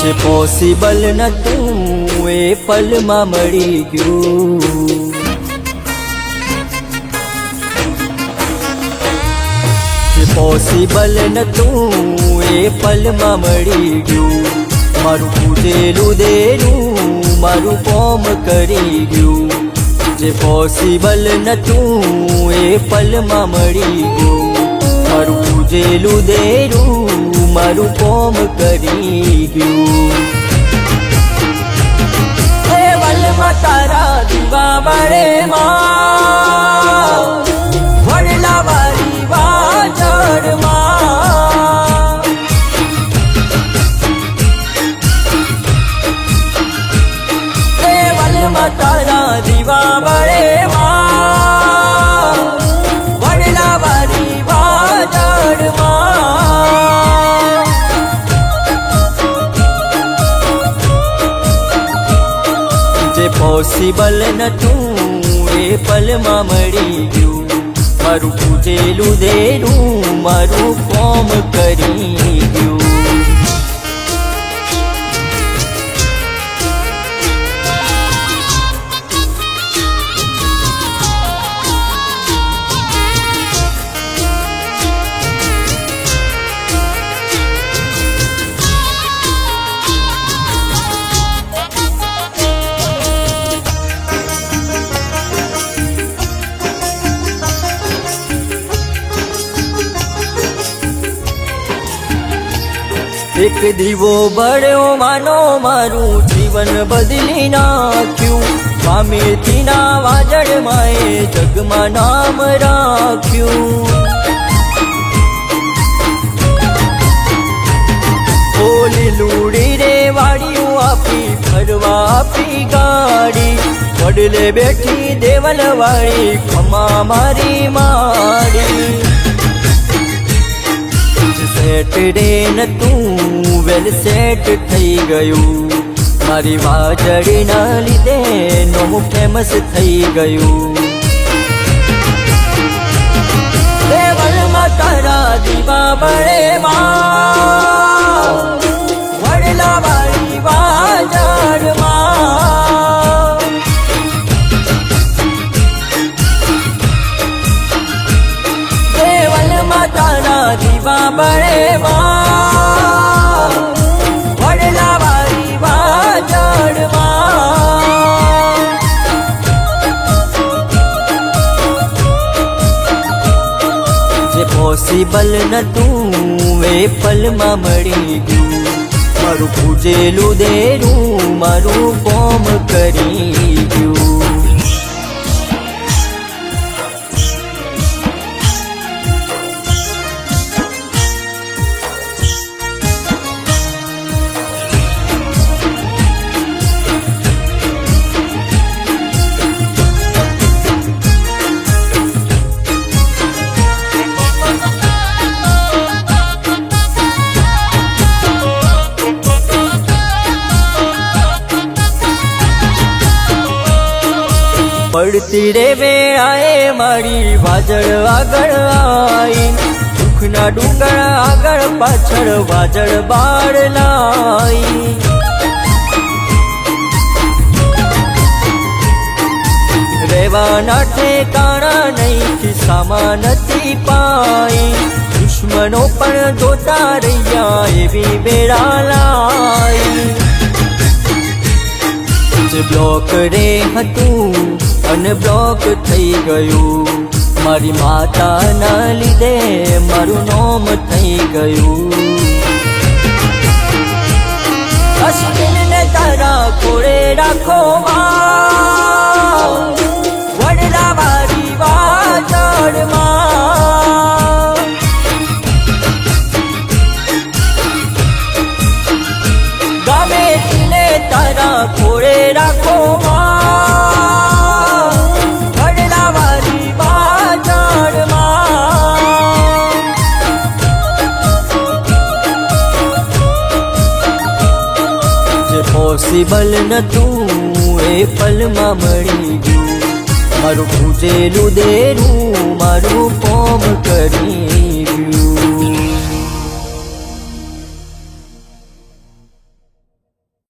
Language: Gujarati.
જે પોસિબલ નતું એ પલમાં મળી ગયું. જે પોસિબલ નતું એ પલમાં મળી ગયું. મારું પૂજેલું દેરું મારું કોમ કરી ગયું. જે પોસિબલ નતું એ પલમાં મળી ગયું. મારું પૂજેલું દેરું મારું કોમ કરી ગયું. હે વલમાં તારા દીવા બળે માં વડલા વાળી વાજળમાં. હે વલમાં તારા દીવા બળે માં વડલા વાળી વાજળમાં. જે પોસિબલ નતું એ પલમાં મળી ગયું. મારું પૂજેલું દેરું મારું કોમ કરી ગયું. એક દીવો બળ્યો માનો મારું જીવન બદલી નાખ્યું. સ્વામીથી ના વાજળમાં એ જગમાં નામ રાખ્યું. ઓલી લૂડી રે વાડિયું આપી ફરવા આપી ગાડી. વડલે બેઠી દેવલ વાળી ખમા મારી માડી. સેટ રે નતું વેલ સેટ થઈ ગયું. મારી વાજળીના લીધે નોમ ફેમસ થઈ ગયું. દેવલમાં તારા દીવા બળે માં વડલા વાળી વાજળમાં. દેવલમાં તારા દીવા બળે માં વડલા વાળી વાજળમાં. જે પોસિબલ નતું એ પલમાં મળી ગયું. મારું પૂજેલું દેરું મારું કોમ કરી ગયું. પડતી રે વેળાએ મારી વાજળ આગળ આઈ. દુઃખના ડુંગર આગળ પાછળ વાજળ બાળ લાઈ. રેવાના ઠેકાણા નહીં ખિસ્સામાં નથી પાઈ. દુશ્મનો પણ જોતા રહ્યા એવી બેડા લાઈ. જે બ્લોક રે હતું અને બ્લોક થઈ ગયું. મારી માતાના લીધે મારું નોમ થઈ ગયું. અશ્વિનને તારા કોળે રાખો માં વડલા વાળી વાજળમાં. ગામેતીને તારા કોળે રાખો માં વડલા વાળી વાજળમાં. જે પોસિબલ નતું એ પલમાં મળી ગયું. મારું પૂજેલું દેરું મારું કોમ કરી